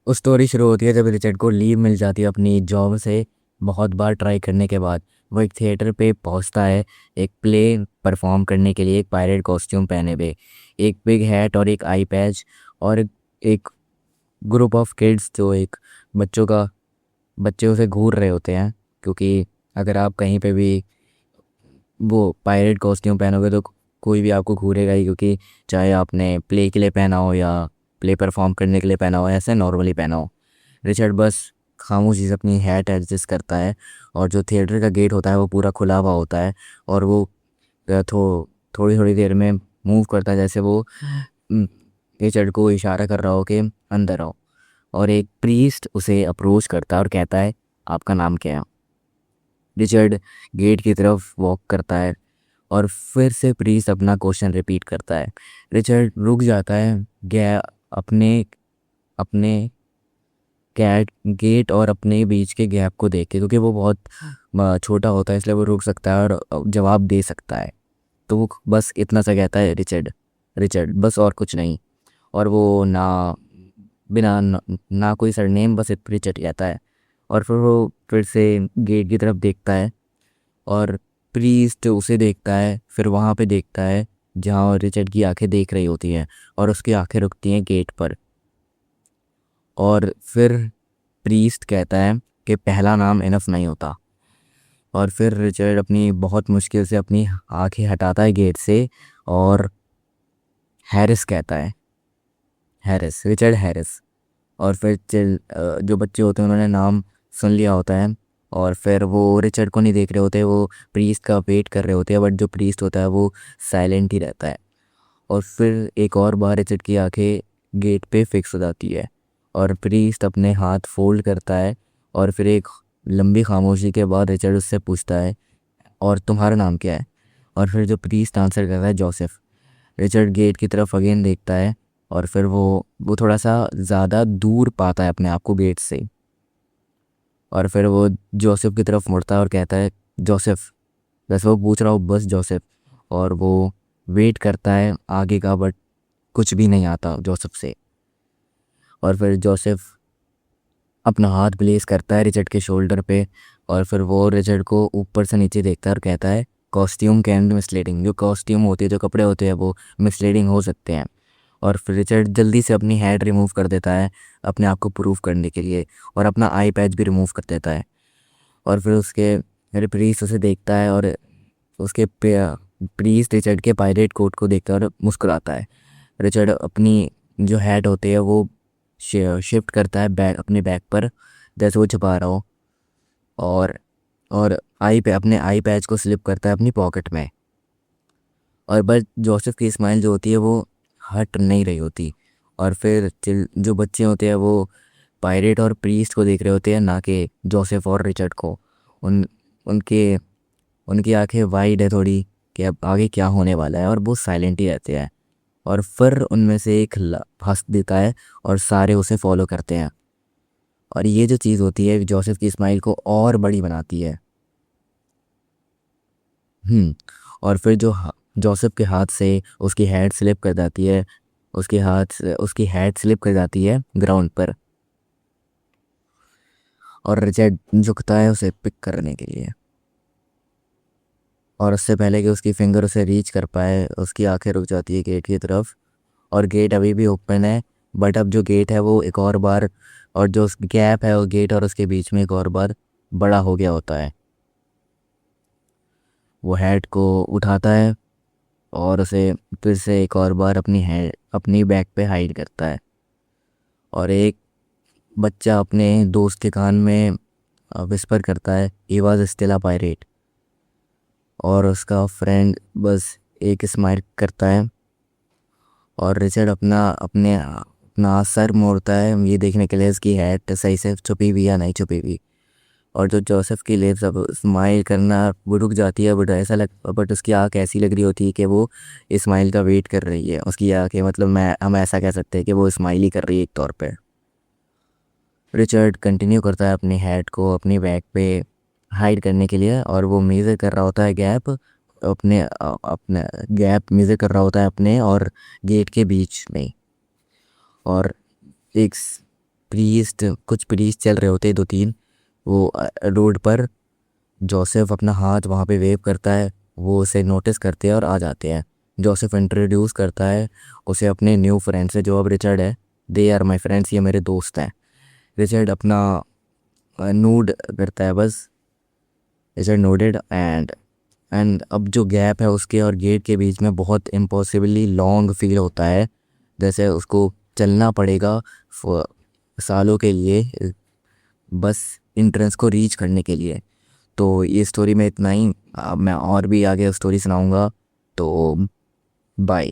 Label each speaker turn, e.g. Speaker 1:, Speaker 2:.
Speaker 1: Story शुरू होती है जब रिचर्ड को लीव मिल जाती है अपनी जॉब से। बहुत बार ट्राई करने के बाद वो एक थिएटर पे पहुंचता है, एक प्ले परफॉर्म करने के लिए, एक पायरेट कॉस्ट्यूम पहने हुए, एक बिग हैट और एक आई पैच, और एक ग्रुप ऑफ किड्स जो एक बच्चों का बच्चे उसे घूर रहे होते हैं। क्योंकि अगर आप कहीं पे भी वो पायरेट कॉस्ट्यूम पहनोगे तो कोई भी आपको घूरेगा ही, क्योंकि चाहे आपने प्ले के लिए पहना हो या प्ले परफॉर्म करने के लिए पहना हो, ऐसे नॉर्मली पहना हो। रिचर्ड बस खामोशी से अपनी हैट एडजस्ट करता है, और जो थिएटर का गेट होता है वो पूरा खुला हुआ होता है, और वो थोड़ी थोड़ी देर में मूव करता है, जैसे वो रिचर्ड को इशारा कर रहा हो कि अंदर आओ। और एक प्रीस्ट उसे अप्रोच करता है और कहता है, आपका नाम क्या है? रिचर्ड गेट की तरफ वॉक करता है, और फिर से प्रीस्ट अपना क्वेश्चन रिपीट करता है। रिचर्ड रुक जाता है, गया अपने अपने कैट गेट और अपने बीच के गैप को देख के, क्योंकि वो बहुत छोटा होता है, इसलिए वो रुक सकता है और जवाब दे सकता है। तो वो बस इतना सा कहता है, रिचर्ड। रिचर्ड बस, और कुछ नहीं। और वो बिना ना कोई सरनेम, बस रिचर्ड कहता है। और फिर वो फिर से गेट की तरफ देखता है, और प्रीस्ट उसे देखता है, फिर वहाँ पे देखता है जहाँ रिचर्ड की आंखें देख रही होती हैं, और उसकी आंखें रुकती हैं गेट पर। और फिर प्रीस्ट कहता है कि पहला नाम इनफ नहीं होता। और फिर रिचर्ड अपनी बहुत मुश्किल से अपनी आंखें हटाता है गेट से, और हैरिस कहता है। Harris, Richard Harris. और फिर जो बच्चे होते हैं उन्होंने नाम सुन लिया होता है, और फिर वो रिचर्ड को नहीं देख रहे होते, वो प्रीस्ट का वेट कर रहे होते हैं। बट जो प्रीस्ट होता है वो साइलेंट ही रहता है। और फिर एक और बार रिचर्ड की आंखें गेट पे फिक्स हो जाती है, और प्रीस्ट अपने हाथ फोल्ड करता है। और फिर एक लंबी खामोशी के बाद रिचर्ड उससे पूछता है, और तुम्हारा नाम क्या है? और फिर जो प्रीस्ट आंसर करता है, जोसेफ। रिचर्ड गेट की तरफ अगेन देखता है, और फिर वो थोड़ा सा ज़्यादा दूर पाता है अपने आप को गेट से। और फिर वो जोसेफ की तरफ मुड़ता है और कहता है, जोसेफ। बस वो पूछ रहा हो, बस जोसेफ। और वो वेट करता है आगे का, बट कुछ भी नहीं आता जोसेफ से। और फिर जोसेफ अपना हाथ प्लेस करता है रिचर्ड के शोल्डर पे, और फिर वो रिचर्ड को ऊपर से नीचे देखता है और कहता है, कॉस्ट्यूम कैन बी मिसलीडिंग। जो कॉस्ट्यूम होती है, जो कपड़े होते हैं, वो मिसलीडिंग हो सकते हैं। और फिर रिचर्ड जल्दी से अपनी हेड रिमूव कर देता है अपने आप को प्रूव करने के लिए, और अपना आई पैच भी रिमूव कर देता है। और फिर उसके प्रीस्ट उसे देखता है, और उसके प्रीस्ट रिचर्ड के पायरेट कोट को देखता है और मुस्कुराता है। रिचर्ड अपनी जो हेड होती है वो शिफ्ट करता है बैग अपने बैग पर, जैसे वो छुपा रहा हो। और अपने आई पैच को स्लिप करता है अपनी पॉकेट में। और बस जोसेफ की स्माइल जो होती है वो हट नहीं रही होती। और फिर जो बच्चे होते हैं वो पायरेट और प्रीस्ट को देख रहे होते हैं, ना कि जोसेफ और रिचर्ड को। उन उनके उनकी आंखें वाइड है थोड़ी, कि अब आगे क्या होने वाला है, और वो साइलेंट ही रहते हैं। और फिर उनमें से एक हंस देता है, और सारे उसे फॉलो करते हैं। और ये जो चीज़ होती है जोसेफ की स्माइल को और बड़ी बनाती है। हम्म और फिर जोसेफ के हाथ से उसकी हेड स्लिप कर जाती है, उसकी हेड स्लिप कर जाती है ग्राउंड पर। और रिचर्ड झुकता है उसे पिक करने के लिए, और उससे पहले कि उसकी फिंगर उसे रीच कर पाए, उसकी आंखें रुक जाती है गेट की तरफ। और गेट अभी भी ओपन है, बट अब जो गेट है वो एक और बार, और जो गैप है वो गेट और उसके बीच में एक और बार बड़ा हो गया होता है। वो हेड को उठाता है, और उसे फिर से एक और बार अपनी बैक पे हाइड करता है। और एक बच्चा अपने दोस्त के कान में विस्पर करता है, he was still a pirate. और उसका फ्रेंड बस एक स्माइल करता है। और रिचर्ड अपना सर मोड़ता है ये देखने के लिए इसकी हेड सही से छुपी हुई या नहीं छुपी हुई। और जो जोसेफ की लिप्स अब स्माइल करना वो रुक जाती है, बट उसकी आँख ऐसी लग रही होती है कि वो स्माइल का वेट कर रही है। उसकी आँखें, मतलब हम ऐसा कह सकते हैं कि वो स्माइल ही कर रही है एक तौर पे। रिचर्ड कंटिन्यू करता है अपनी हेड को अपनी बैक पे हाइड करने के लिए, और वो मेज़र कर रहा होता है अपने गैप मेज़र कर रहा होता है अपने और गेट के बीच में। और एक कुछ प्रीस्ट चल रहे होते हैं 2-3। वो रोड पर जोसेफ अपना हाथ वहाँ पे वेव करता है, वो उसे नोटिस करते हैं और आ जाते हैं। जोसेफ इंट्रोड्यूस करता है उसे अपने न्यू फ्रेंड से, जो अब रिचर्ड है। दे आर माई फ्रेंड्स, ये मेरे दोस्त हैं। रिचर्ड अपना नूड करता है बस। रिचर्ड नोडेड एंड अब जो गैप है उसके और गेट के बीच में बहुत इम्पॉसिबली लॉन्ग फील होता है, जैसे उसको चलना पड़ेगा सालों के लिए बस इंट्रेंस को रीच करने के लिए। तो ये स्टोरी में इतना ही। अब मैं और भी आगे स्टोरी सुनाऊंगा। तो बाय।